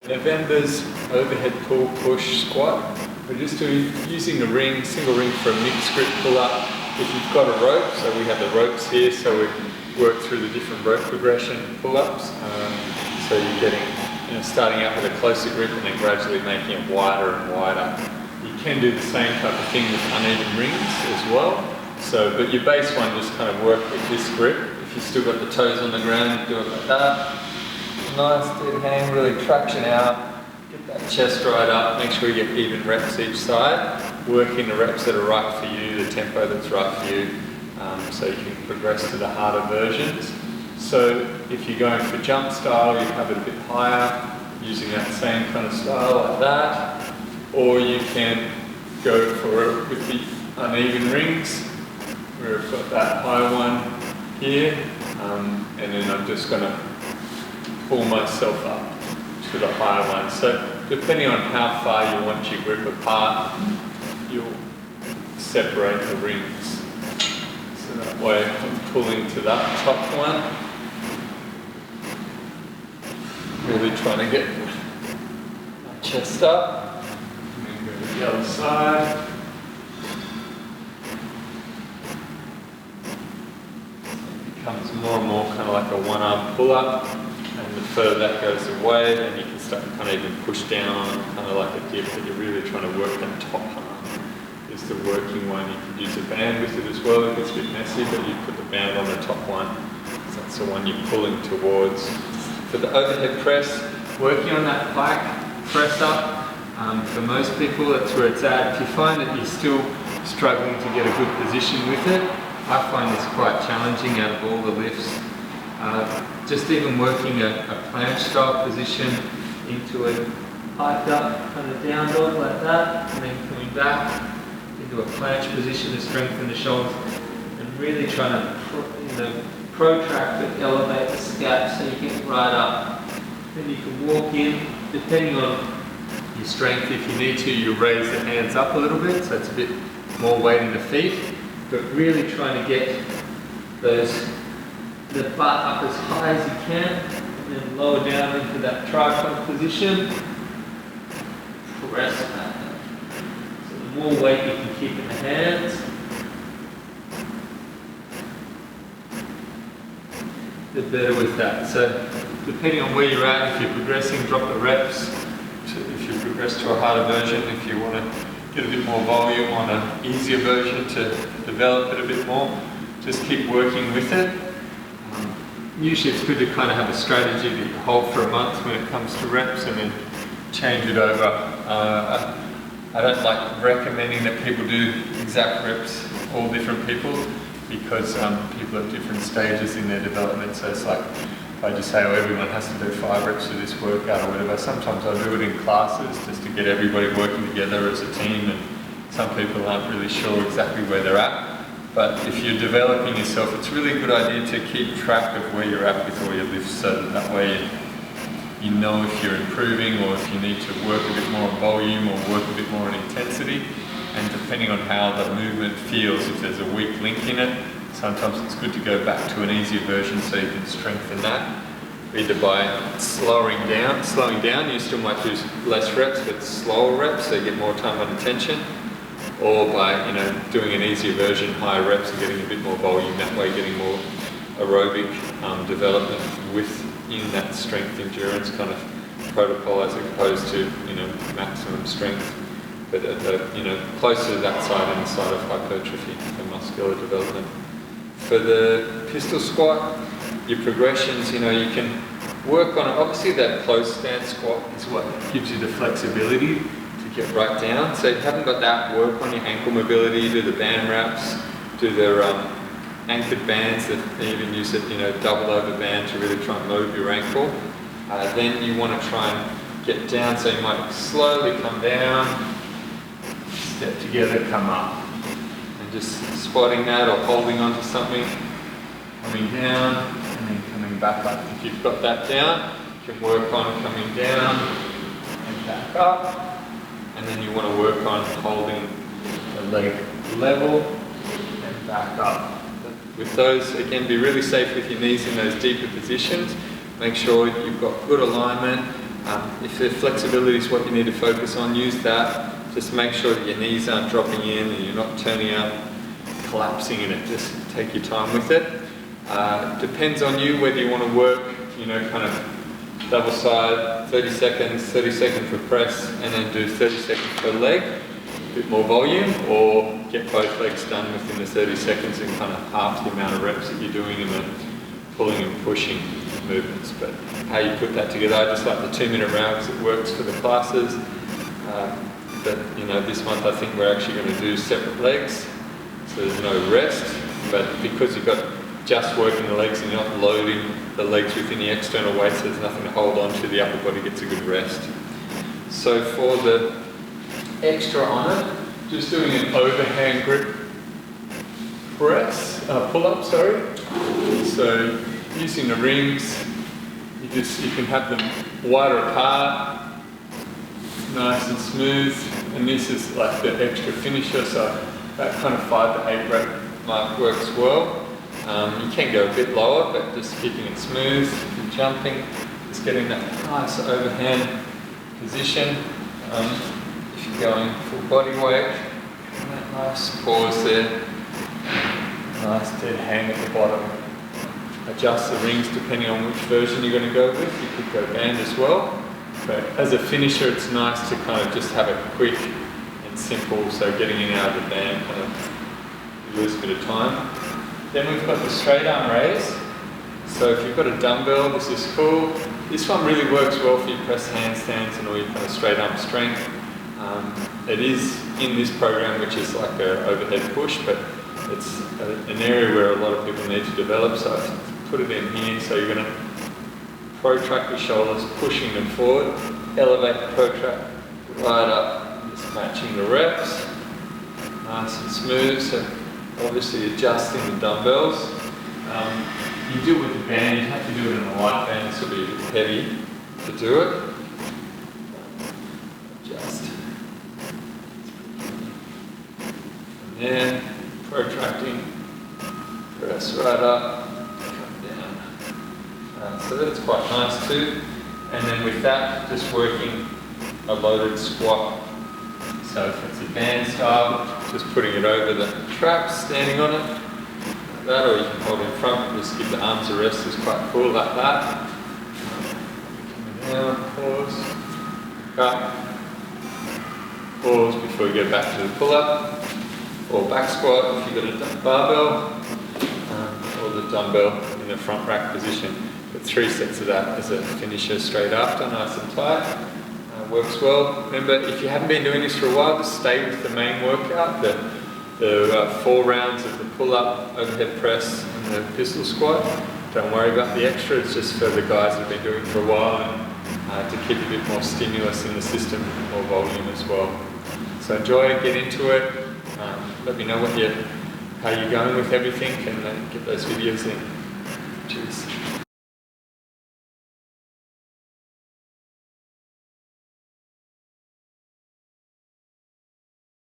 November's overhead pull push squat. We're just using a ring, single ring for a mixed grip pull up. If you've got a rope, so we have the ropes here, so we work through the different rope progression pull ups. So you're getting, starting out with a closer grip and then gradually making it wider and wider. You can do the same type of thing with uneven rings as well. So, but your base one, just kind of work with this grip. If you've still got the toes on the ground, you do it like that. Nice dead hang, really traction out. Get that chest right up. Make sure you get even reps each side. Working the reps that are right for you, the tempo that's right for you, so you can progress to the harder versions. So if you're going for jump style, you have it a bit higher, using that same kind of style like that. Or you can go for it with the uneven rings, where I've got that high one here, and then I'm just going to pull myself up to the higher one. So depending on how far you want your grip apart, you'll separate the rings. So that way I'm pulling to that top one. Really trying to get my chest up. And then go to the other side. It becomes more and more kind of like a one-arm pull-up. And the further that goes away, then you can start to kind of even push down, kind of like a dip, but you're really trying to work that top arm. Is the working one. You can use a band with it as well if it's a bit messy, but you put the band on the top one. So that's the one you're pulling towards. For the overhead press, working on that back press up, for most people that's where it's at. If you find that you're still struggling to get a good position with it, I find this quite challenging out of all the lifts. Just even working a planche style position into a hiked up kind of down dog like that, and then coming back into a planche position to strengthen the shoulders, and really trying to protract but elevate the scap so you get right up. Then you can walk in, depending on your strength, if you need to, you raise the hands up a little bit, so it's a bit more weight in the feet, but really trying to get the butt up as high as you can, and then lower down into that tripod position. Press that. So the more weight you can keep in the hands, the better with that. So depending on where you're at, if you're progressing, drop the reps. If you progress to a harder version, if you want to get a bit more volume on an easier version to develop it a bit more, just keep working with it. Usually it's good to kind of have a strategy that you hold for a month when it comes to reps and then change it over. I don't like recommending that people do exact reps, all different people, because people are at different stages in their development. So it's like, if I just say, oh, everyone has to do 5 reps of this workout or whatever, sometimes I do it in classes just to get everybody working together as a team, and some people aren't really sure exactly where they're at. But if you're developing yourself, it's really a good idea to keep track of where you're at with all your lifts, so that way you know if you're improving or if you need to work a bit more on volume or work a bit more on intensity. And depending on how the movement feels, if there's a weak link in it, sometimes it's good to go back to an easier version so you can strengthen that. Either by slowing down, you still might do less reps but slower reps so you get more time on attention. Or by doing an easier version, higher reps and getting a bit more volume, that way getting more aerobic development within that strength endurance kind of protocol as opposed to maximum strength, but at the closer to that side and the side of hypertrophy and muscular development. For the pistol squat, your progressions, you can work on it. Obviously that close stance squat is what gives you the flexibility get right down. So if you haven't got that, work on your ankle mobility, do the band wraps, do their anchored bands that they even use it, double over band to really try and move your ankle. Then you want to try and get down, so you might slowly come down, step together, come up. And just squatting that or holding onto something, coming down and then coming back up. If you've got that down, you can work on coming down and back up. And then you want to work on holding the leg level and back up. With those, again, be really safe with your knees in those deeper positions. Make sure you've got good alignment. If the flexibility is what you need to focus on, use that. Just make sure that your knees aren't dropping in and you're not turning up, collapsing in it. Just take your time with it. Depends on you whether you want to work, kind of double side, 30 seconds for press, and then do 30 seconds per leg, a bit more volume, or get both legs done within the 30 seconds and kind of half the amount of reps that you're doing in the pulling and pushing movements. But how you put that together, I just like the 2-minute round because it works for the classes. But this month I think we're actually going to do separate legs, so there's no rest, but because you've got just working the legs and you're not loading the legs with any external weights, there's nothing to hold on to, the upper body gets a good rest. So for the extra on it, just doing an overhand grip press, pull-up, sorry. So using the rings, you can have them wider apart, nice and smooth, and this is like the extra finisher, so that kind of 5 to 8 rep mark works well. You can go a bit lower, but just keeping it smooth and jumping, just getting that nice overhand position. If you're going full body weight, that nice pause there, nice dead hang at the bottom. Adjust the rings depending on which version you're going to go with. You could go band as well, but as a finisher it's nice to kind of just have it quick and simple, so getting in and out of the band kind of lose a bit of time. Then we've got the straight arm raise. So if you've got a dumbbell, this is cool. This one really works well for your press handstands and all your kind of straight arm strength. It is in this program, which is like an overhead push, but it's an area where a lot of people need to develop. So I've put it in here. So you're going to protract your shoulders, pushing them forward, elevate the protract right up, just matching the reps, nice and smooth. So obviously adjusting the dumbbells. You do it with the band, you have to do it in a light band, this will be a bit heavy to do it. Adjust. And then protracting, press right up, come down. So that's quite nice too. And then with that, just working a loaded squat. So if it's a band style, just putting it over the traps, standing on it, like that, or you can hold it in front and just give the arms a rest, is quite cool like that. Coming down, pause, cut, pause before you go back to the pull-up, or back squat if you've got a barbell, or the dumbbell in the front rack position. But 3 sets of that as a finisher straight after, nice and tight. Works well. Remember, if you haven't been doing this for a while, just stay with the main workout, the 4 rounds of the pull-up, overhead press, and the pistol squat. Don't worry about the extra, it's just for the guys that have been doing it for a while, and to keep a bit more stimulus in the system, more volume as well. So enjoy it, get into it. Let me know how you're going with everything, and get those videos in. Cheers.